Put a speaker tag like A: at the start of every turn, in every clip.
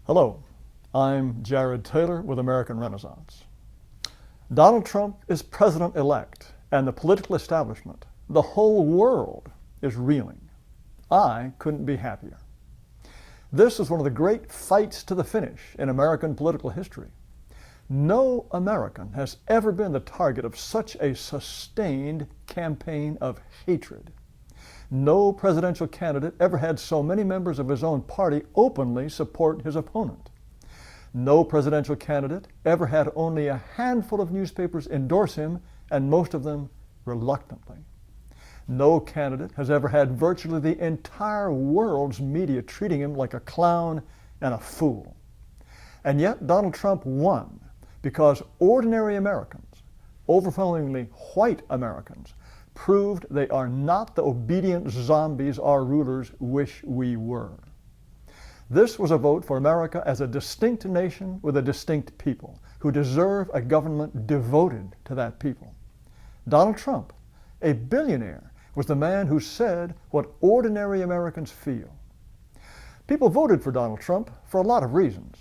A: Hello, I'm Jared Taylor with American Renaissance. Donald Trump is president-elect, and the political establishment, the whole world, is reeling. I couldn't be happier. This is one of the great fights to the finish in American political history. No American has ever been the target of such a sustained campaign of hatred. No presidential candidate ever had so many members of his own party openly support his opponent. No presidential candidate ever had only a handful of newspapers endorse him, and most of them reluctantly. No candidate has ever had virtually the entire world's media treating him like a clown and a fool. And yet Donald Trump won because ordinary Americans, overwhelmingly white Americans, proved they are not the obedient zombies our rulers wish we were. This was a vote for America as a distinct nation with a distinct people who deserve a government devoted to that people. Donald Trump, a billionaire, was the man who said what ordinary Americans feel. People voted for Donald Trump for a lot of reasons.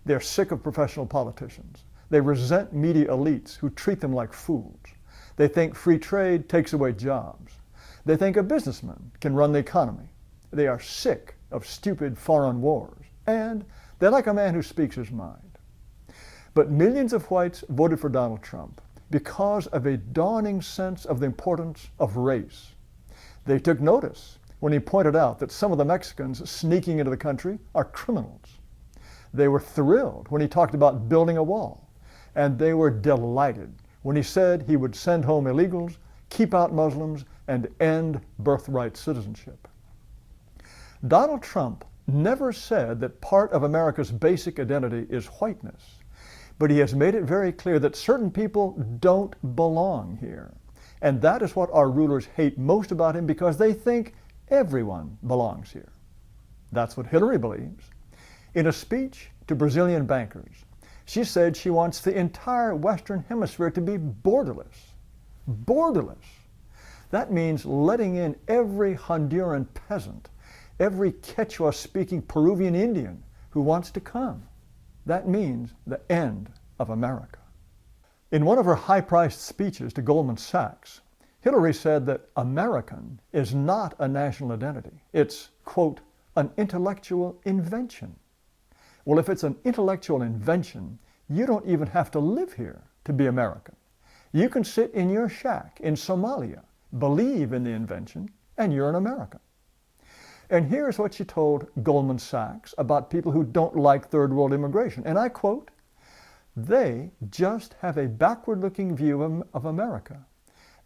A: They're sick of professional politicians. They resent media elites who treat them like fools. They think free trade takes away jobs. They think a businessman can run the economy. They are sick of stupid foreign wars. And they like a man who speaks his mind. But millions of whites voted for Donald Trump because of a dawning sense of the importance of race. They took notice when he pointed out that some of the Mexicans sneaking into the country are criminals. They were thrilled when he talked about building a wall. And they were delighted when he said he would send home illegals, keep out Muslims, and end birthright citizenship. Donald Trump never said that part of America's basic identity is whiteness, but he has made it very clear that certain people don't belong here. And that is what our rulers hate most about him, because they think everyone belongs here. That's what Hillary believes. In a speech to Brazilian bankers, she said she wants the entire Western Hemisphere to be borderless. Borderless. That means letting in every Honduran peasant, every Quechua-speaking Peruvian Indian who wants to come. That means the end of America. In one of her high-priced speeches to Goldman Sachs, Hillary said that American is not a national identity. It's, quote, an intellectual invention. Well, if it's an intellectual invention, you don't even have to live here to be American. You can sit in your shack in Somalia, believe in the invention, and you're an American. And here's what she told Goldman Sachs about people who don't like third world immigration. And I quote, "They just have a backward-looking view of America,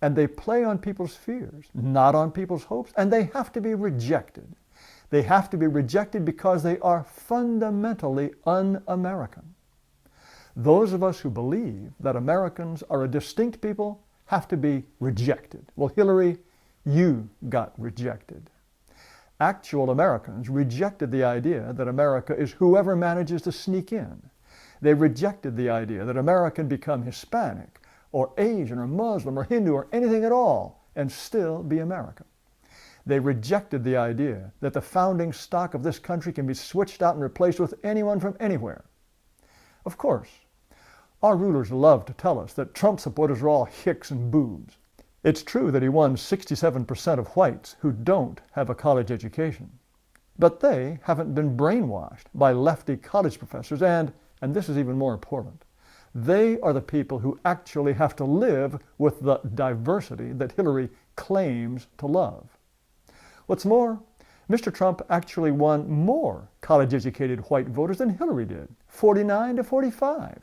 A: and they play on people's fears, not on people's hopes, and they have to be rejected. They have to be rejected because they are fundamentally un-American." Those of us who believe that Americans are a distinct people have to be rejected. Well, Hillary, you got rejected. Actual Americans rejected the idea that America is whoever manages to sneak in. They rejected the idea that America can become Hispanic or Asian or Muslim or Hindu or anything at all and still be American. They rejected the idea that the founding stock of this country can be switched out and replaced with anyone from anywhere. Of course, our rulers love to tell us that Trump supporters are all hicks and boobs. It's true that he won 67% of whites who don't have a college education. But they haven't been brainwashed by lefty college professors, and this is even more important, they are the people who actually have to live with the diversity that Hillary claims to love. What's more, Mr. Trump actually won more college-educated white voters than Hillary did, 49 to 45,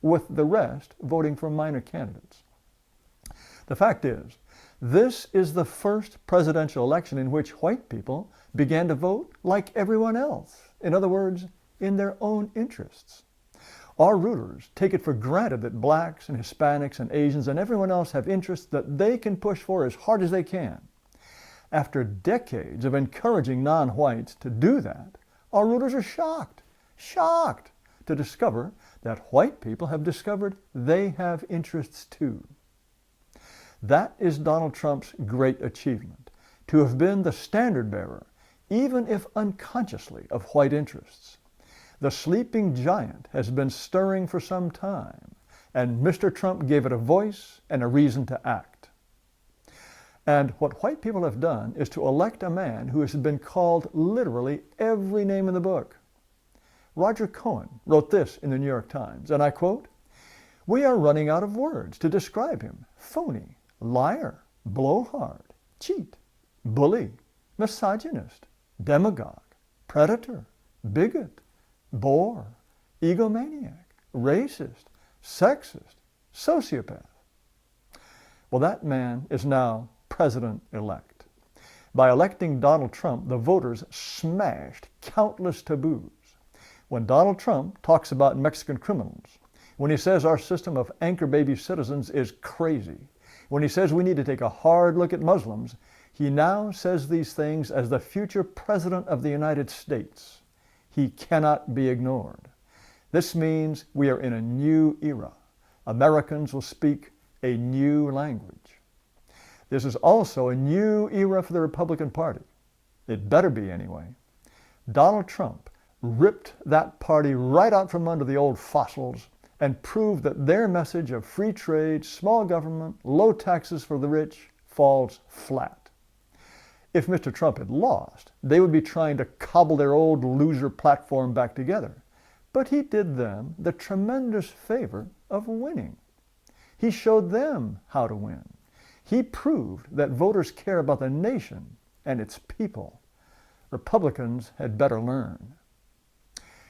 A: with the rest voting for minor candidates. The fact is, this is the first presidential election in which white people began to vote like everyone else. In other words, in their own interests. Our rulers take it for granted that blacks and Hispanics and Asians and everyone else have interests that they can push for as hard as they can. After decades of encouraging non-whites to do that, our rulers are shocked to discover that white people have discovered they have interests too. That is Donald Trump's great achievement, to have been the standard bearer, even if unconsciously, of white interests. The sleeping giant has been stirring for some time, and Mr. Trump gave it a voice and a reason to act. And what white people have done is to elect a man who has been called literally every name in the book. Roger Cohen wrote this in the New York Times, and I quote, "We are running out of words to describe him. Phony, liar, blowhard, cheat, bully, misogynist, demagogue, predator, bigot, bore, egomaniac, racist, sexist, sociopath." Well, that man is now president-elect. By electing Donald Trump, the voters smashed countless taboos. When Donald Trump talks about Mexican criminals, when he says our system of anchor baby citizens is crazy, when he says we need to take a hard look at Muslims, he now says these things as the future President of the United States. He cannot be ignored. This means we are in a new era. Americans will speak a new language. This is also a new era for the Republican Party. It better be anyway. Donald Trump ripped that party right out from under the old fossils and proved that their message of free trade, small government, low taxes for the rich falls flat. If Mr. Trump had lost, they would be trying to cobble their old loser platform back together. But he did them the tremendous favor of winning. He showed them how to win. He proved that voters care about the nation and its people. Republicans had better learn.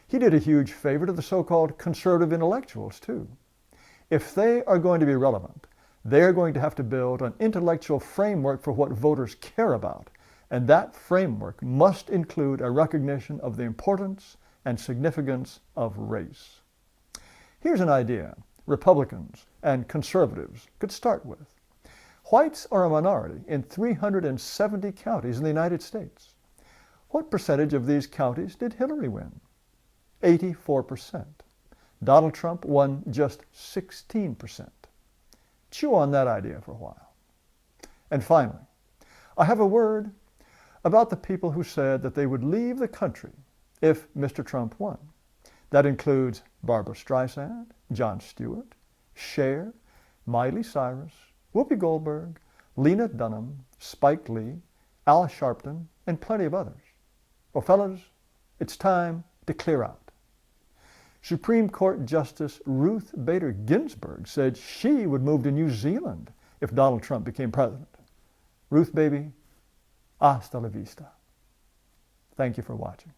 A: He did a huge favor to the so-called conservative intellectuals, too. If they are going to be relevant, they are going to have to build an intellectual framework for what voters care about, and that framework must include a recognition of the importance and significance of race. Here's an idea Republicans and conservatives could start with. Whites are a minority in 370 counties in the United States. What percentage of these counties did Hillary win? 84%. Donald Trump won just 16%. Chew on that idea for a while. And finally, I have a word about the people who said that they would leave the country if Mr. Trump won. That includes Barbara Streisand, Jon Stewart, Cher, Miley Cyrus, Whoopi Goldberg, Lena Dunham, Spike Lee, Al Sharpton, and plenty of others. Well, fellas, it's time to clear out. Supreme Court Justice Ruth Bader Ginsburg said she would move to New Zealand if Donald Trump became president. Ruth, baby, hasta la vista. Thank you for watching.